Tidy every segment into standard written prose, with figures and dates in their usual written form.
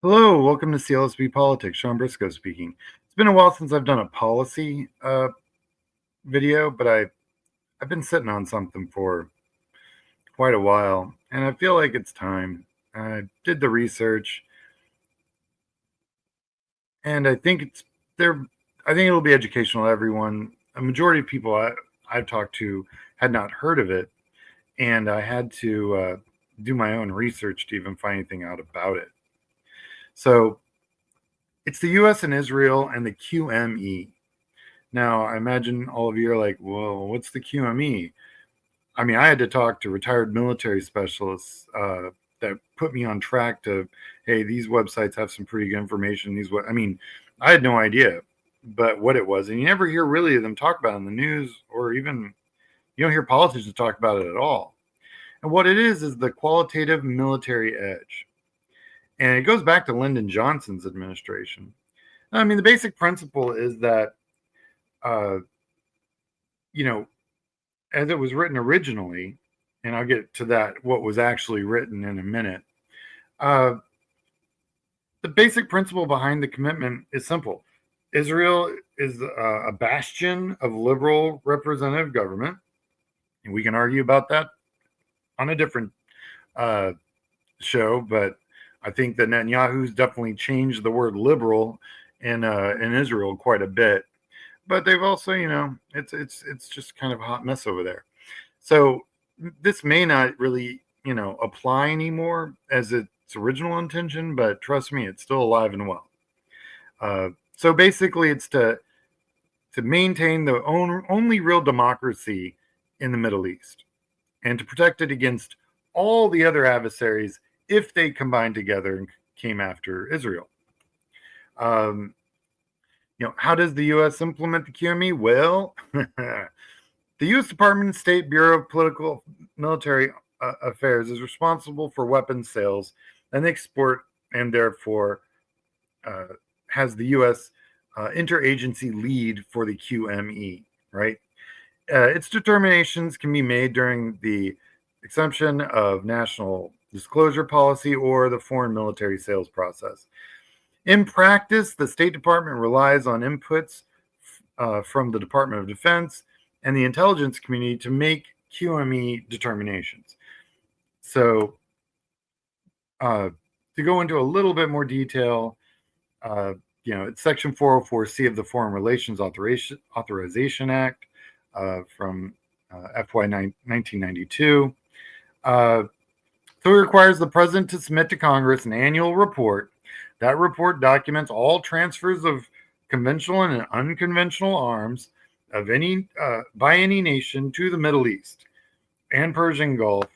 Hello, welcome to CLSB Politics. Sean Briscoe speaking. It's been a while since I've done a policy video, but I've been sitting on something for quite a while, and I feel like it's time. I did the research, and I think it's there. I think it'll be educational to everyone. A majority of people I've talked to had not heard of it, and I had to do my own research to even find anything out about it. So it's the U.S. and Israel and the QME. Now, I imagine all of you are like, well, what's the QME? I mean, I had to talk to retired military specialists that put me on track to, hey, these websites have some pretty good information. I mean, I had no idea, but what it was, and you never hear really them talk about it in the news, or even you don't hear politicians talk about it at all. And what it is the Qualitative Military Edge, and it goes back to Lyndon Johnson's administration. I mean, the basic principle is that, uh, you know, as it was written originally, and I'll get to that, what was actually written in a minute. The basic principle behind the commitment is simple. Israel is a bastion of liberal representative government, and we can argue about that on a different uh, show. But I think that Netanyahu's definitely changed the word liberal in Israel quite a bit. But they've also, it's just kind of a hot mess over there. So this may not really, apply anymore as its original intention, but trust me, it's still alive and well. So basically, it's to maintain the only real democracy in the Middle East and to protect it against all the other adversaries if they combined together and came after Israel. How does the U.S. implement the QME? Well, the U.S. Department of State Bureau of Political Military Affairs is responsible for weapons sales and export, and therefore has the U.S. Interagency lead for the QME, right? Its determinations can be made during the exemption of national disclosure policy or the foreign military sales process. In practice, the State Department relies on inputs from the Department of Defense and the intelligence community to make QME determinations. So, to go into a little bit more detail, it's Section 404C of the Foreign Relations Authorization Act from FY 1992. So it requires the president to submit to Congress an annual report. That report documents all transfers of conventional and unconventional arms of any by any nation to the Middle East and Persian Gulf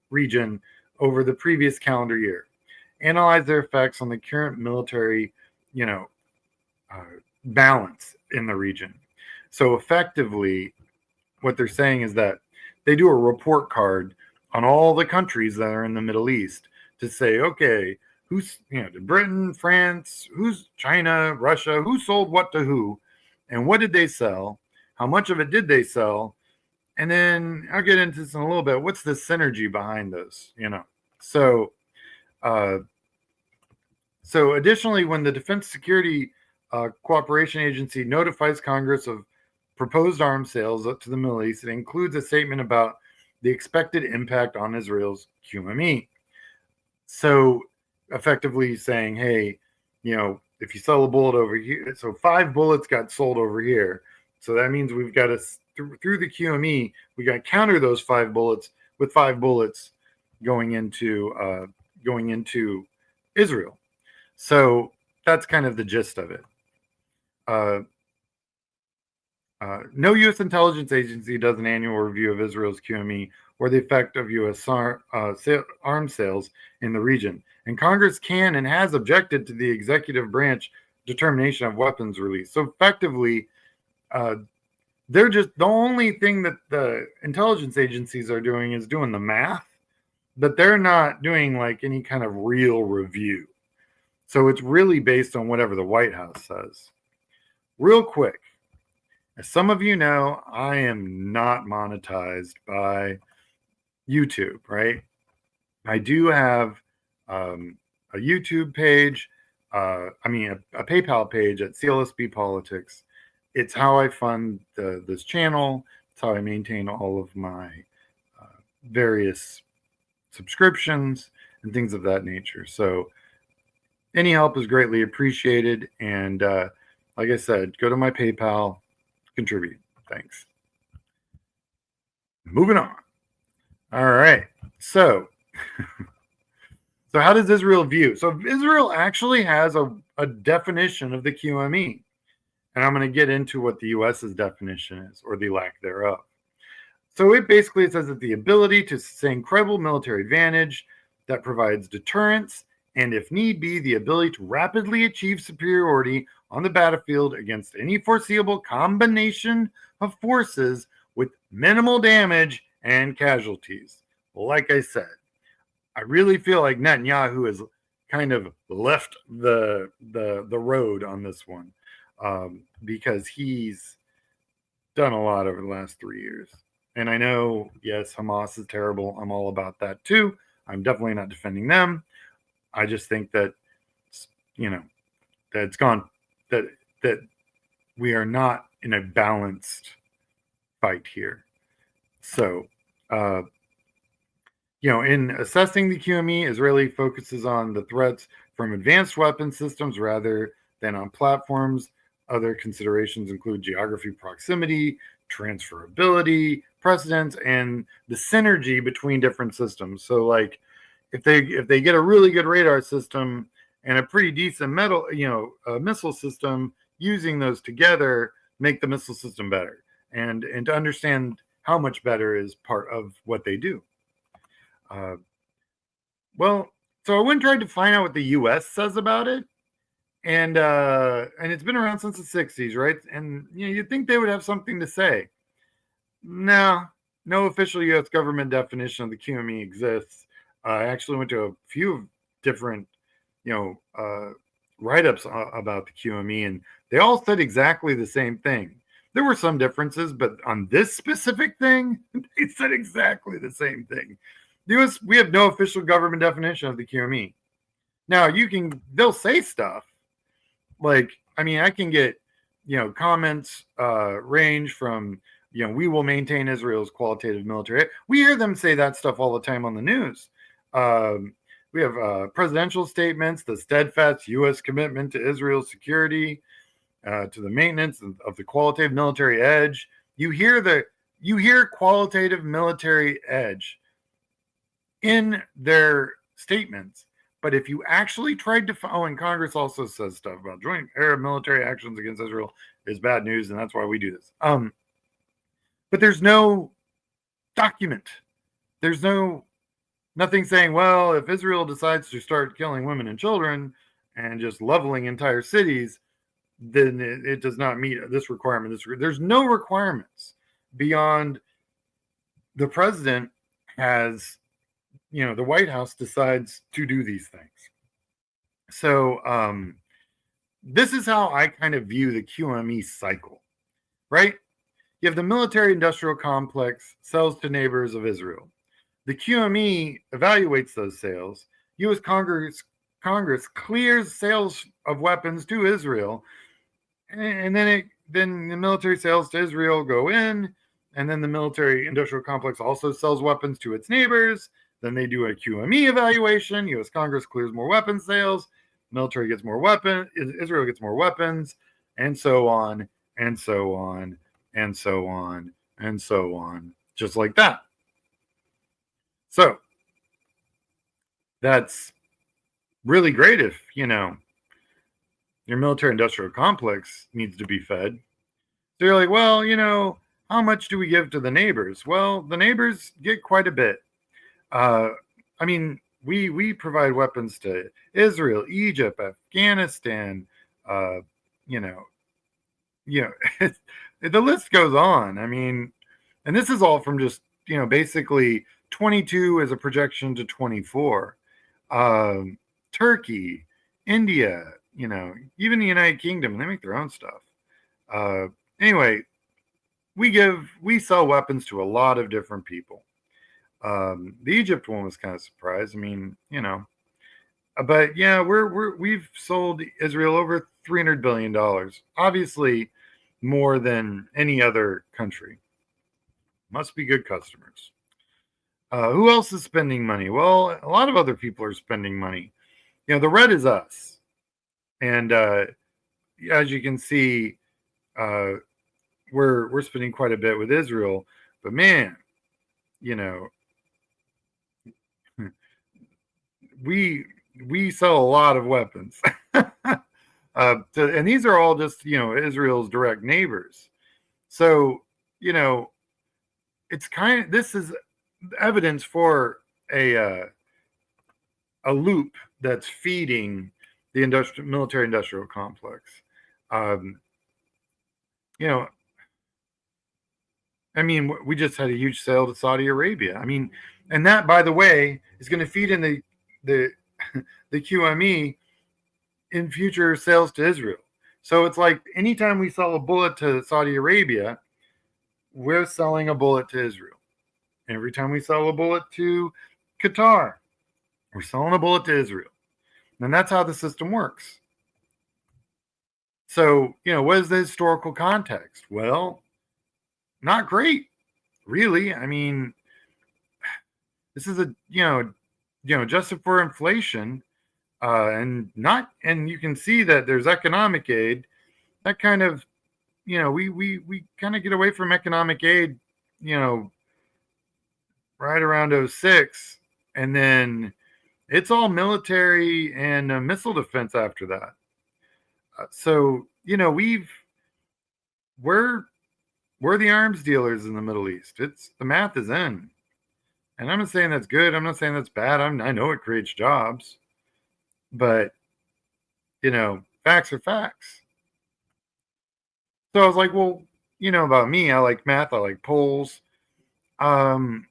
region over the previous calendar year. Analyze their effects on the current military, balance in the region. So effectively, what they're saying is that they do a report card on all the countries that are in the Middle East to say, okay, who's, did Britain, France, who's China, Russia, who sold what to who, and what did they sell? How much of it did they sell? And then I'll get into this in a little bit. What's the synergy behind those? So, so additionally, when the Defense Security Cooperation Agency notifies Congress of proposed arms sales to the Middle East, it includes a statement about the expected impact on Israel's QME. So effectively saying, hey, if you sell a bullet over here, so 5 bullets got sold over here. So that means we've got to, through the QME, we got to counter those 5 bullets with 5 bullets going into Israel. So that's kind of the gist of it. No U.S. intelligence agency does an annual review of Israel's QME or the effect of U.S. arms sales in the region. And Congress can and has objected to the executive branch determination of weapons release. So effectively, they're just the only thing that the intelligence agencies are doing is doing the math, but they're not doing like any kind of real review. So it's really based on whatever the White House says. Real quick, as some of you know, I am not monetized by YouTube, right? I do have a a YouTube page, a PayPal page at CLSB Politics. It's how I fund this channel. It's how I maintain all of my various subscriptions and things of that nature. So any help is greatly appreciated. And like I said, go to my PayPal, contribute. Thanks. Moving on. All right. So, so how does Israel view? So Israel actually has a definition of the QME. And I'm going to get into what the US's definition is, or the lack thereof. So it basically says that the ability to sustain credible military advantage that provides deterrence, and if need be, the ability to rapidly achieve superiority on the battlefield against any foreseeable combination of forces with minimal damage and casualties. Like I said, I really feel like Netanyahu has kind of left the road on this one, because he's done a lot over the last 3 years. And I know, yes, Hamas is terrible. I'm all about that too. I'm definitely not defending them. I just think that, that it's gone, that we are not in a balanced fight here. So, in assessing the QME, Israeli focuses on the threats from advanced weapon systems rather than on platforms. Other considerations include geography, proximity, transferability, precedence, and the synergy between different systems. So, like, if they get a really good radar system and a pretty decent missile system, using those together make the missile system better, and to understand how much better is part of what they do. So I went and tried to find out what the U.S. says about it, and it's been around since the 60s, right? And you'd think they would have something to say. No official U.S. government definition of the QME exists. I actually went to a few different, write-ups about the QME, and they all said exactly the same thing. There were some differences, but on this specific thing, they said exactly the same thing. We have no official government definition of the QME. Now they'll say stuff like, I can get, comments range from, we will maintain Israel's qualitative military edge. We hear them say that stuff all the time on the news. We have presidential statements, the steadfast U.S. commitment to Israel's security, to the maintenance of the qualitative military edge. You hear qualitative military edge in their statements. But if you actually tried to and Congress also says stuff about joint Arab military actions against Israel is bad news, and that's why we do this. But there's no document. There's nothing saying, well, if Israel decides to start killing women and children and just leveling entire cities, then it does not meet this requirement. There's no requirements beyond the president has, the White House decides to do these things. So this is how I kind of view the QME cycle, right? You have the military-industrial complex sells to neighbors of Israel. The QME evaluates those sales. U.S. Congress clears sales of weapons to Israel, and then the military sales to Israel go in, and then the military-industrial complex also sells weapons to its neighbors. Then they do a QME evaluation. U.S. Congress clears more weapons sales. Military gets more weapons. Israel gets more weapons, and so on, and so on, and so on, and so on, just like that. So that's really great if, your military-industrial complex needs to be fed. So you're like, well, how much do we give to the neighbors? Well, the neighbors get quite a bit. We provide weapons to Israel, Egypt, Afghanistan, the list goes on. And this is all from just, basically 22 as a projection to 24. Turkey, India, even the United Kingdom, they make their own stuff. Anyway, we sell weapons to a lot of different people. The Egypt one was kind of surprised. But yeah, we've sold Israel over $300 billion. Obviously, more than any other country. Must be good customers. Who else is spending money? Well, a lot of other people are spending money. The red is us, and as you can see, uh, we're spending quite a bit with Israel. But man, you know, we we sell a lot of weapons. And these are all just Israel's direct neighbors. So you know it's kind of this is evidence for a loop that's feeding the military industrial complex. Um, you know, I mean, we just had a huge sale to Saudi Arabia. I mean, and that, by the way, is going to feed in the the QME in future sales to Israel. So it's like anytime we sell a bullet to Saudi Arabia, we're selling a bullet to Israel. Every time we sell a bullet to Qatar, we're selling a bullet to Israel. And that's how the system works. So, what is the historical context? Well, not great, really. I mean, this is adjusted for inflation, and you can see that there's economic aid. That kind of, we kind of get away from economic aid, right around '06, and then it's all military and missile defense after that. So we're the arms dealers in the Middle East. It's the math is in, and I'm not saying that's good. I'm not saying that's bad. I know it creates jobs, but facts are facts. So I was like, well, about me, I like math. I like polls. Um,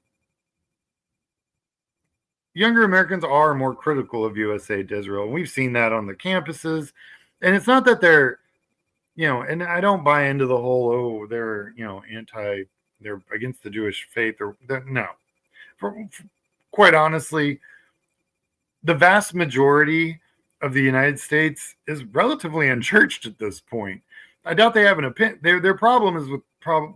Younger Americans are more critical of U.S. aid to Israel. We've seen that on the campuses, and it's not that they're and I don't buy into the whole, they're, they're against the Jewish faith no. Quite honestly, the vast majority of the United States is relatively unchurched at this point. I doubt they have an opinion. Their problem is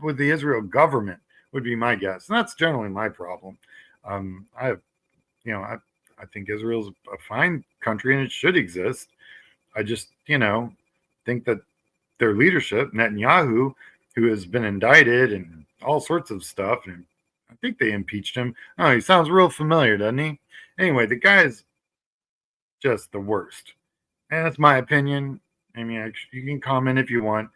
with the Israel government, would be my guess. And that's generally my problem. I have, I think Israel's a fine country and it should exist. I just, think that their leadership, Netanyahu, who has been indicted and all sorts of stuff, and I think they impeached him. Oh, he sounds real familiar, doesn't he? Anyway, the guy is just the worst, and that's my opinion. I mean, you can comment if you want,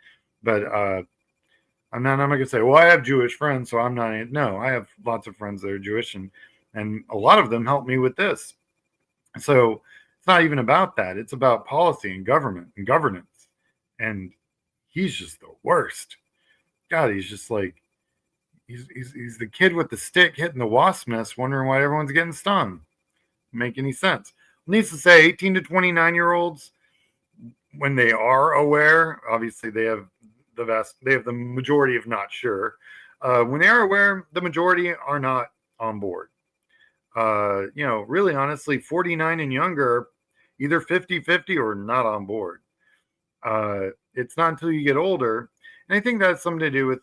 but I'm not gonna say, well, I have Jewish friends, so I'm not. No, I have lots of friends that are Jewish, and a lot of them help me with this. So it's not even about that. It's about policy and government and governance, and he's just the worst. God, he's just like he's the kid with the stick hitting the wasp nest, wondering why everyone's getting stung. Make any sense? Needs to say, 18 to 29-year-olds, when they are aware, obviously they have the majority of not sure. When they are aware, the majority are not on board. Really honestly, 49 and younger are either 50-50 or not on board. It's not until you get older, and I think that's something to do with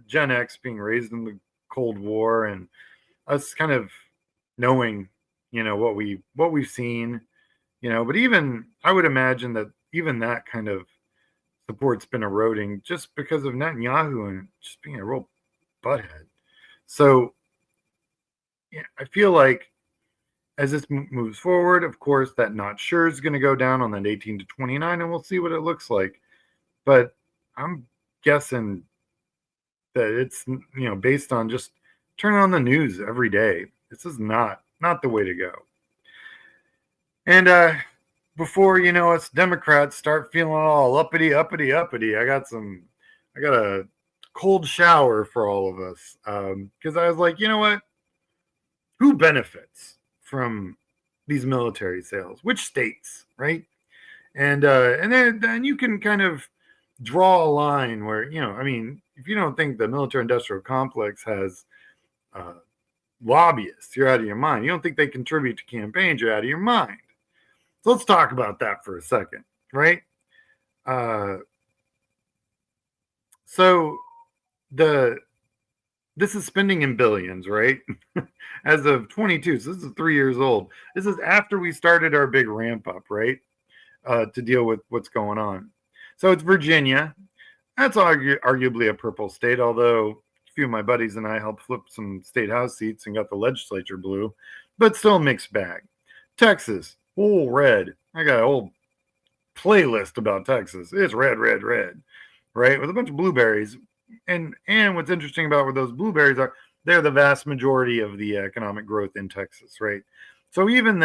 Gen X being raised in the Cold War and us kind of knowing what we've seen, but even I would imagine that even that kind of support's been eroding just because of Netanyahu and just being a real butthead. So yeah, I feel like as this moves forward, of course, that not sure is going to go down on that 18 to 29, and we'll see what it looks like. But I'm guessing that it's based on just turning on the news every day. This is not the way to go. And before us Democrats start feeling all uppity, I got a cold shower for all of us, because I was like, you know what? Who benefits from these military sales? Which states, right? And then you can kind of draw a line where I mean, if you don't think the military-industrial complex has lobbyists, you're out of your mind. You don't think they contribute to campaigns, you're out of your mind. So let's talk about that for a second, right? Uh, so the this is spending in billions, right? As of 22, so this is 3 years old. This is after we started our big ramp up, right? To deal with what's going on. So it's Virginia. That's arguably a purple state, although a few of my buddies and I helped flip some state house seats and got the legislature blue, but still a mixed bag. Texas, all red. I got a whole playlist about Texas. It's red, red, red, right? With a bunch of blueberries. And what's interesting about where those blueberries are, they're the vast majority of the economic growth in Texas, right? So even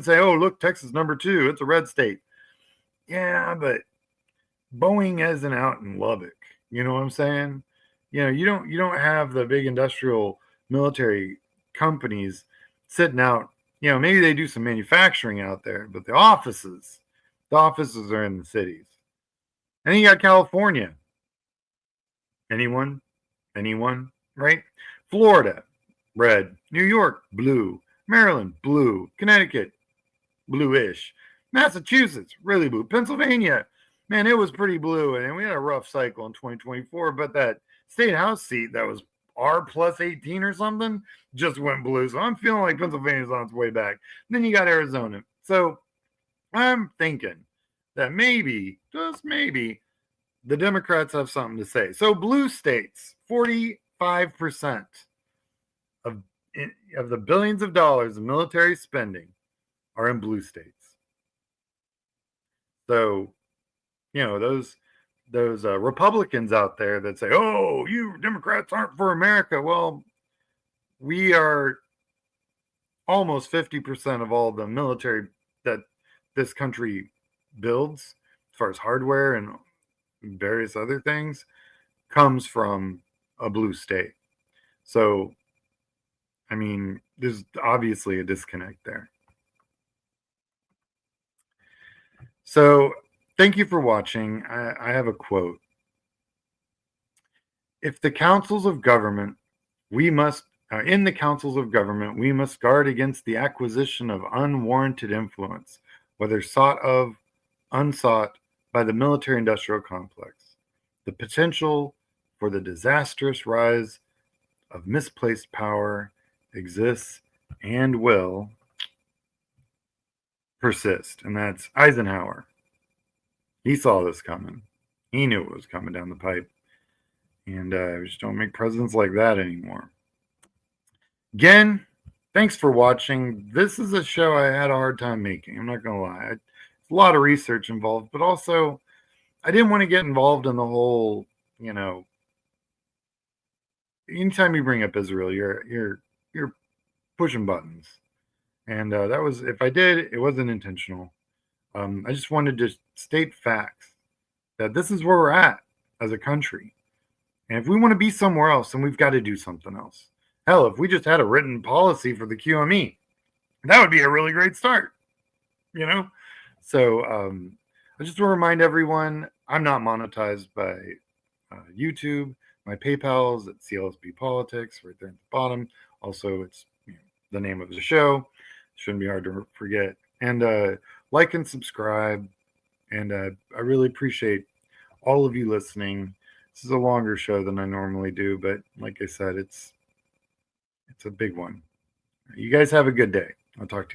say, oh, look, Texas #2, it's a red state. Yeah, but Boeing isn't out in Lubbock. You know what I'm saying? You don't have the big industrial military companies sitting out. Maybe they do some manufacturing out there, but the offices are in the cities. And then you got California. Anyone? Anyone? Right? Florida, red. New York, blue. Maryland, blue. Connecticut, bluish. Massachusetts, really blue. Pennsylvania, man, it was pretty blue. And we had a rough cycle in 2024, but that state house seat that was R plus 18 or something just went blue. So I'm feeling like Pennsylvania's on its way back. And then you got Arizona. So I'm thinking that maybe, just maybe, the Democrats have something to say. So blue states, 45% of, of the billions of dollars of military spending are in blue states. So, those Republicans out there that say, "Oh, you Democrats aren't for America." Well, we are almost 50% of all the military that this country builds, as far as hardware and various other things, comes from a blue state. So, I mean, there's obviously a disconnect there. So, thank you for watching. I have a quote. If the councils of government, we must, in the councils of government, we must guard against the acquisition of unwarranted influence, whether sought of, unsought, by the military industrial complex. The potential for the disastrous rise of misplaced power exists and will persist. And that's Eisenhower. He saw this coming. He knew it was coming down the pipe. And we just don't make presidents like that anymore. Again, thanks for watching. This is a show I had a hard time making. I'm not going to lie. It's a lot of research involved, but also I didn't want to get involved in the whole, anytime you bring up Israel, you're pushing buttons. And that was, if I did, it wasn't intentional. I just wanted to state facts that this is where we're at as a country. And if we want to be somewhere else, then we've got to do something else. Hell, if we just had a written policy for the QME, that would be a really great start, So I just want to remind everyone, I'm not monetized by YouTube. My PayPal is at CLSB Politics, right there at the bottom. Also, it's the name of the show. Shouldn't be hard to forget. And like and subscribe. And I really appreciate all of you listening. This is a longer show than I normally do, but like I said, it's a big one. You guys have a good day. I'll talk to you.